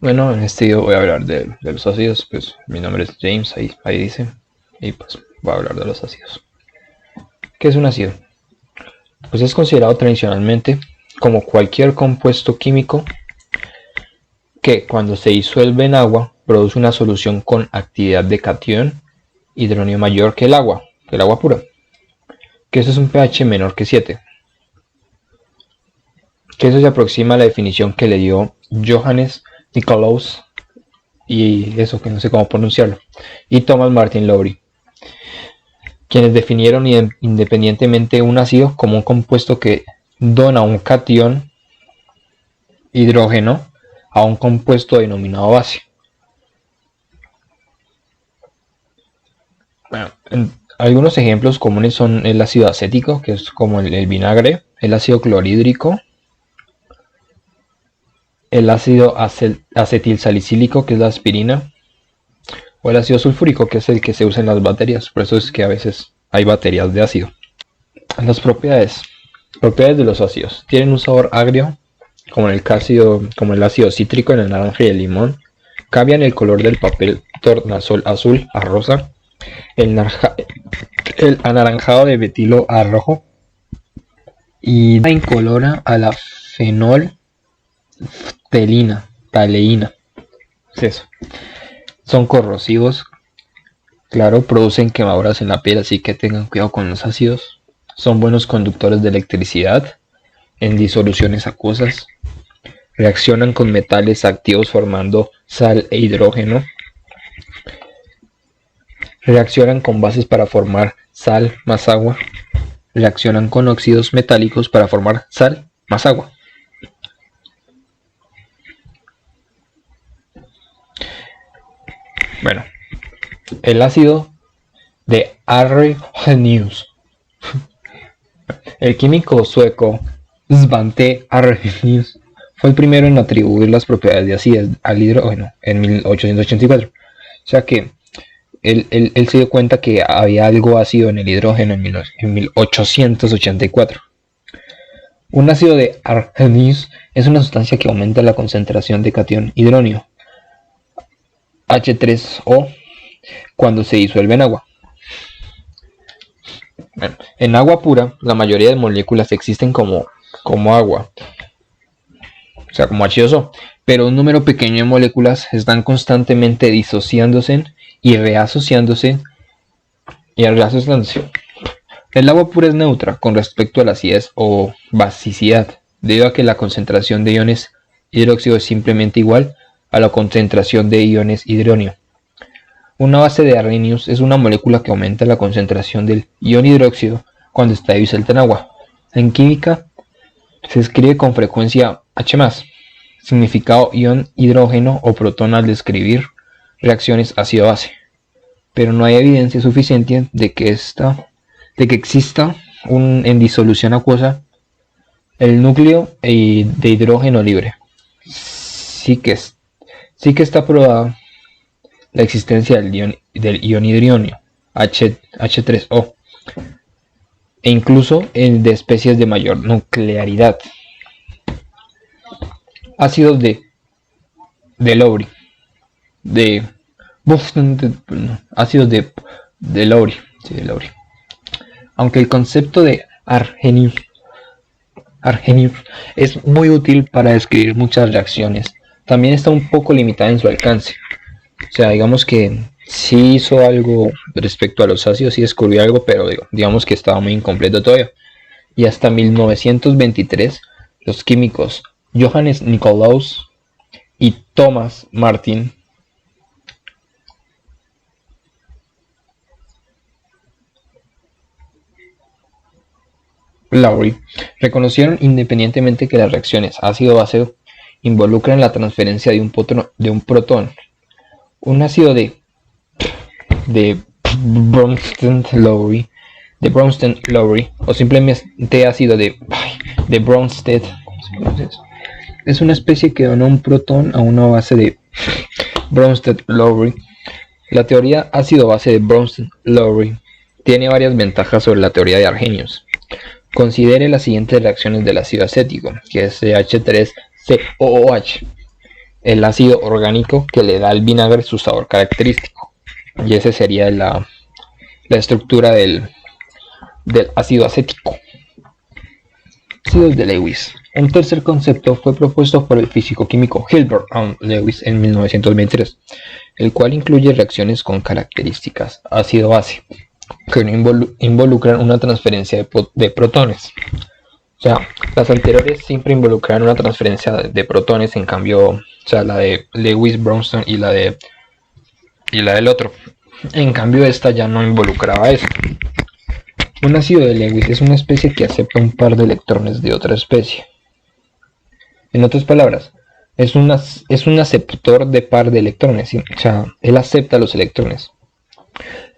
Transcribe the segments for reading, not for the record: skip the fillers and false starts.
Bueno, en este video voy a hablar de los ácidos. Pues mi nombre es James, ahí dice. Y pues voy a hablar de los ácidos. ¿Qué es un ácido? Pues es considerado tradicionalmente como cualquier compuesto químico que cuando se disuelve en agua produce una solución con actividad de catión hidróneo mayor que el agua pura. Que eso es un pH menor que 7. Que eso se aproxima a la definición que le dio Johannes Nikolaus y eso que no sé cómo pronunciarlo, y Thomas Martin Lowry, quienes definieron independientemente un ácido como un compuesto que dona un catión hidrógeno a un compuesto denominado base. Bueno, algunos ejemplos comunes son el ácido acético, que es como el vinagre, el ácido clorhídrico, el ácido acetilsalicílico, que es la aspirina, o el ácido sulfúrico, que es el que se usa en las baterías. Por eso es que a veces hay baterías de ácido. Las propiedades de los ácidos: tienen un sabor agrio, como el ácido cítrico en el naranja y el limón. Cambian el color del papel tornasol azul a rosa, el anaranjado de metilo a rojo, y da incolora a la taleína. Es eso. Son corrosivos, claro, producen quemaduras en la piel, así que tengan cuidado con los ácidos. Son buenos conductores de electricidad en disoluciones acuosas. Reaccionan con metales activos formando sal e hidrógeno. Reaccionan con bases para formar sal más agua. Reaccionan con óxidos metálicos para formar sal más agua. Bueno, el ácido de Arrhenius. El químico sueco Svante Arrhenius fue el primero en atribuir las propiedades de acidez al hidrógeno en 1884. O sea que él se dio cuenta que había algo ácido en el hidrógeno en 1884. Un ácido de Arrhenius es una sustancia que aumenta la concentración de catión hidróneo H3O cuando se disuelve en agua. Bueno, en agua pura, la mayoría de moléculas existen como agua, o sea, como H2O, pero un número pequeño de moléculas están constantemente disociándose y reasociándose. El agua pura es neutra con respecto a la acidez o basicidad, debido a que la concentración de iones hidróxido es simplemente igual a la concentración de iones hidróneo. Una base de Arrhenius es una molécula que aumenta la concentración del ion hidróxido cuando está disuelta en agua. En química se escribe con frecuencia H+, significado ion hidrógeno o protón al describir reacciones ácido-base, pero no hay evidencia suficiente de que exista en disolución acuosa el núcleo de hidrógeno libre. Sí que está probada la existencia del ion hidrógeno H3O, e incluso de especies de mayor nuclearidad. Ácidos de Lowry, ácidos de Lowry, sí, de Lowry. Aunque el concepto de Arrhenius es muy útil para describir muchas reacciones, también está un poco limitada en su alcance. O sea, digamos que sí hizo algo respecto a los ácidos, sí descubrió algo, pero digamos que estaba muy incompleto todavía. Y hasta 1923, los químicos Johannes Nikolaus y Thomas Martin Lowry reconocieron independientemente que las reacciones ácido-base involucran la transferencia de un protón. Un ácido de Bronsted-Lowry, o simplemente ácido de Bronsted, es una especie que dona un protón a una base de Bronsted-Lowry. La teoría ácido-base de Bronsted-Lowry tiene varias ventajas sobre la teoría de Arrhenius. Considere las siguientes reacciones del ácido acético, que es CH3COOH. el ácido orgánico que le da al vinagre su sabor característico. Y esa sería la estructura del ácido acético. Ácidos de Lewis. Un tercer concepto fue propuesto por el físico-químico Hilbert Lewis en 1923, el cual incluye reacciones con características ácido-base, que no involucran una transferencia de protones. O sea, las anteriores siempre involucran una transferencia de protones, en cambio, o sea, la de Lewis, Bronsted y la del otro. En cambio, esta ya no involucraba eso. Un ácido de Lewis es una especie que acepta un par de electrones de otra especie. En otras palabras, es un aceptor de par de electrones, ¿sí? O sea, él acepta los electrones.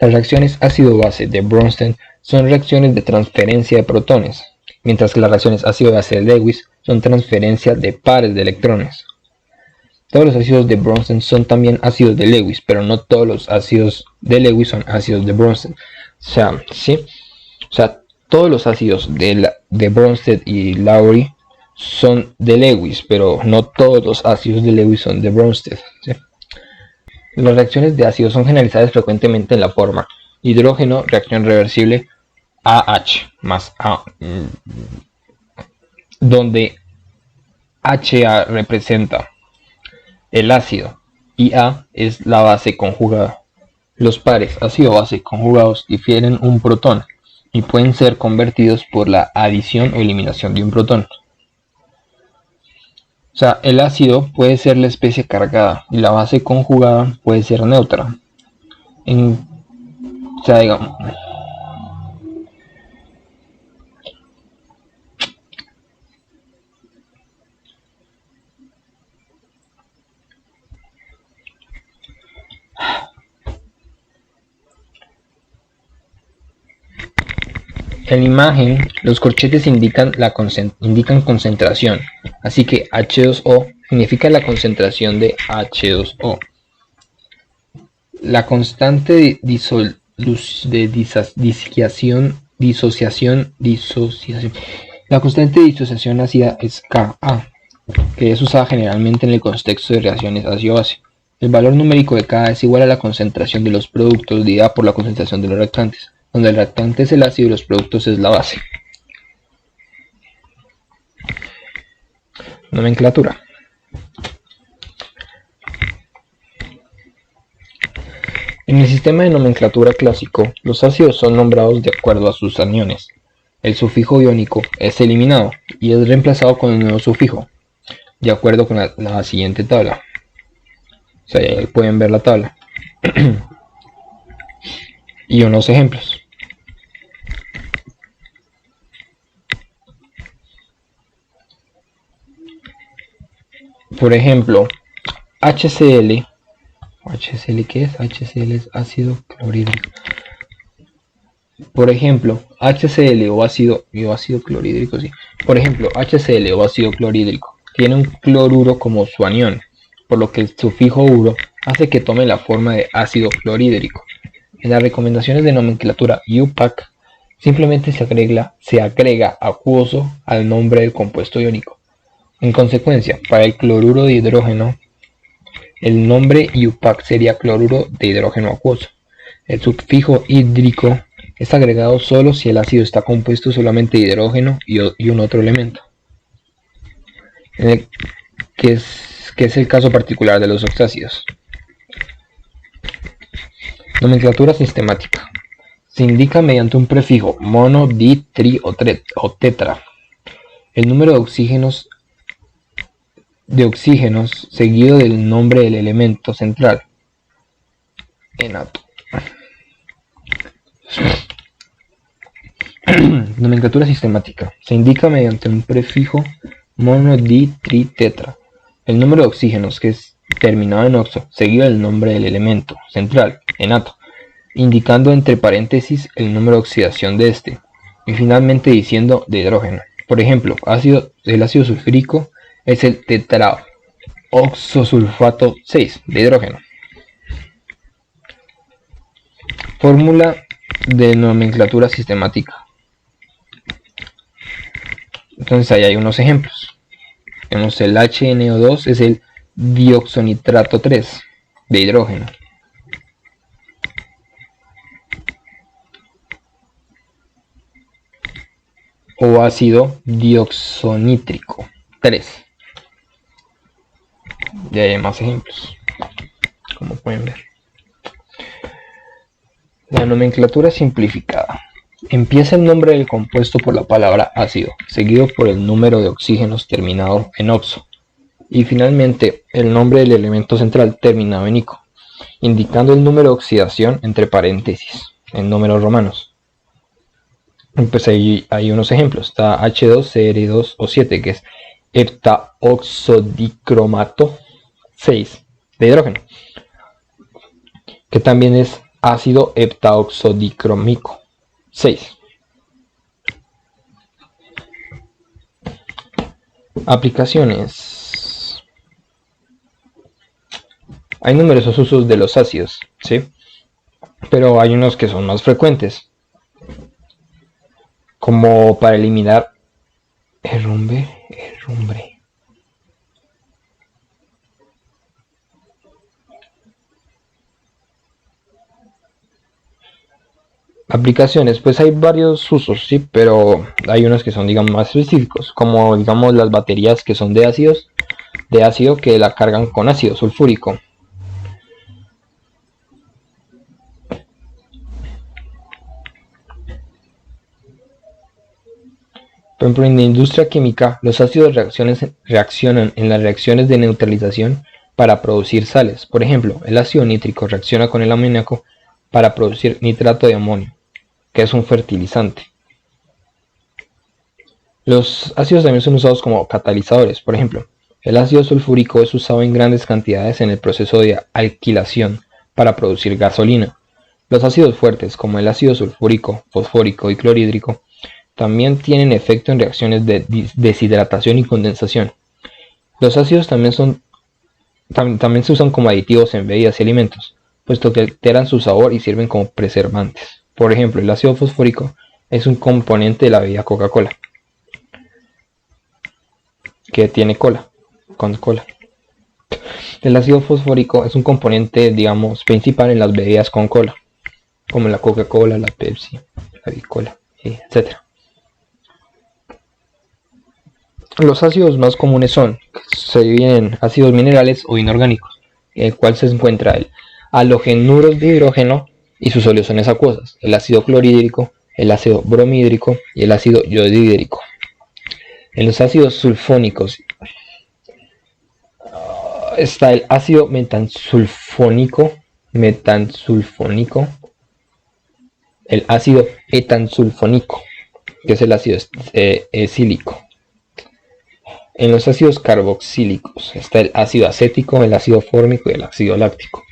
Las reacciones ácido-base de Bronsted son reacciones de transferencia de protones, mientras que las reacciones ácido-base de Lewis son transferencia de pares de electrones. Todos los ácidos de Bronsted son también ácidos de Lewis, pero no todos los ácidos de Lewis son ácidos de Bronsted. O sea, ¿sí? O sea, todos los ácidos de Bronsted y Lowry son de Lewis, pero no todos los ácidos de Lewis son de Bronsted, ¿sí? Las reacciones de ácidos son generalizadas frecuentemente en la forma hidrógeno, reacción reversible, AH más A, donde HA representa el ácido y A es la base conjugada. Los pares ácido-base conjugados difieren un protón y pueden ser convertidos por la adición o eliminación de un protón. O sea, el ácido puede ser la especie cargada y la base conjugada puede ser neutra. O sea, digamos, en la imagen, los corchetes indican concentración, así que H2O significa la concentración de H2O. La constante de disociación la constante de disociación ácida es Ka, que es usada generalmente en el contexto de reacciones ácido-base. El valor numérico de Ka es igual a la concentración de los productos dividida por la concentración de los reactantes, donde el reactante es el ácido y los productos es la base. Nomenclatura. En el sistema de nomenclatura clásico, los ácidos son nombrados de acuerdo a sus aniones. El sufijo iónico es eliminado y es reemplazado con un nuevo sufijo, de acuerdo con la siguiente tabla. O sea, ahí pueden ver la tabla. Y unos ejemplos. Por ejemplo, HCl. ¿HCl qué es? HCl es ácido clorhídrico. Por ejemplo, HCl o ácido clorhídrico, sí. Por ejemplo, HCl o ácido clorhídrico tiene un cloruro como su anión, por lo que el sufijo uro hace que tome la forma de ácido clorhídrico. En las recomendaciones de nomenclatura UPAC simplemente se agrega acuoso al nombre del compuesto iónico. En consecuencia, para el cloruro de hidrógeno, el nombre UPAC sería cloruro de hidrógeno acuoso. El sufijo hídrico es agregado solo si el ácido está compuesto solamente de hidrógeno y un otro elemento, que es el caso particular de los oxácidos. Nomenclatura sistemática. Se indica mediante un prefijo mono, di, tri o tetra. El número de oxígenos seguido del nombre del elemento central. Enato. Nomenclatura sistemática. Se indica mediante un prefijo mono, di, tri, tetra. El número de oxígenos que es terminado en oxo, seguido del nombre del elemento central, enato, indicando entre paréntesis el número de oxidación de este, y finalmente diciendo de hidrógeno. Por ejemplo, el ácido sulfúrico es el tetraoxosulfato 6 de hidrógeno. Fórmula de nomenclatura sistemática. Entonces ahí hay unos ejemplos. Tenemos el HNO2 es el dioxonitrato 3 de hidrógeno. O ácido dioxonítrico 3. Ya hay más ejemplos, como pueden ver. La nomenclatura simplificada. Empieza el nombre del compuesto por la palabra ácido, seguido por el número de oxígenos terminado en oxo, y finalmente el nombre del elemento central terminado en ico, indicando el número de oxidación entre paréntesis, en números romanos. Pues ahí hay unos ejemplos. Está H2Cr2O7, que es heptaoxodicromato 6 de hidrógeno, que también es ácido heptaoxodicrómico 6. Aplicaciones. Hay numerosos usos de los ácidos, ¿sí? Pero hay unos que son más frecuentes, como para eliminar herrumbre. Aplicaciones, pues hay varios usos, sí, pero hay unos que son, digamos, más específicos, como, digamos, las baterías que son de ácido que la cargan con ácido sulfúrico. Por ejemplo, en la industria química, los ácidos reaccionan en las reacciones de neutralización para producir sales. Por ejemplo, el ácido nítrico reacciona con el amoníaco para producir nitrato de amonio, que es un fertilizante. Los ácidos también son usados como catalizadores. Por ejemplo, el ácido sulfúrico es usado en grandes cantidades en el proceso de alquilación para producir gasolina. Los ácidos fuertes, como el ácido sulfúrico, fosfórico y clorhídrico, también tienen efecto en reacciones de deshidratación y condensación. Los ácidos también se usan como aditivos en bebidas y alimentos, puesto que alteran su sabor y sirven como preservantes. Por ejemplo, el ácido fosfórico es un componente de la bebida Coca-Cola, que tiene cola, con cola. El ácido fosfórico es un componente, digamos, principal en las bebidas con cola, como la Coca-Cola, la Pepsi, la Bicola, etc. Los ácidos más comunes se dividen en ácidos minerales o inorgánicos, en el cual se encuentra el halogenuros de hidrógeno y sus soluciones acuosas, el ácido clorhídrico, el ácido bromhídrico y el ácido yodhídrico. En los ácidos sulfónicos está el ácido metansulfónico, el ácido etansulfónico, que es el ácido esílico. En los ácidos carboxílicos está el ácido acético, el ácido fórmico y el ácido láctico.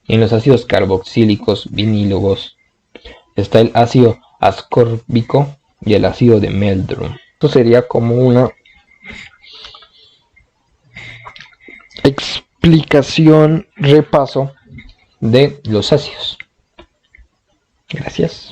Y en los ácidos carboxílicos vinílogos está el ácido ascórbico y el ácido de Meldrum. Esto sería como una explicación, repaso de los ácidos. Gracias.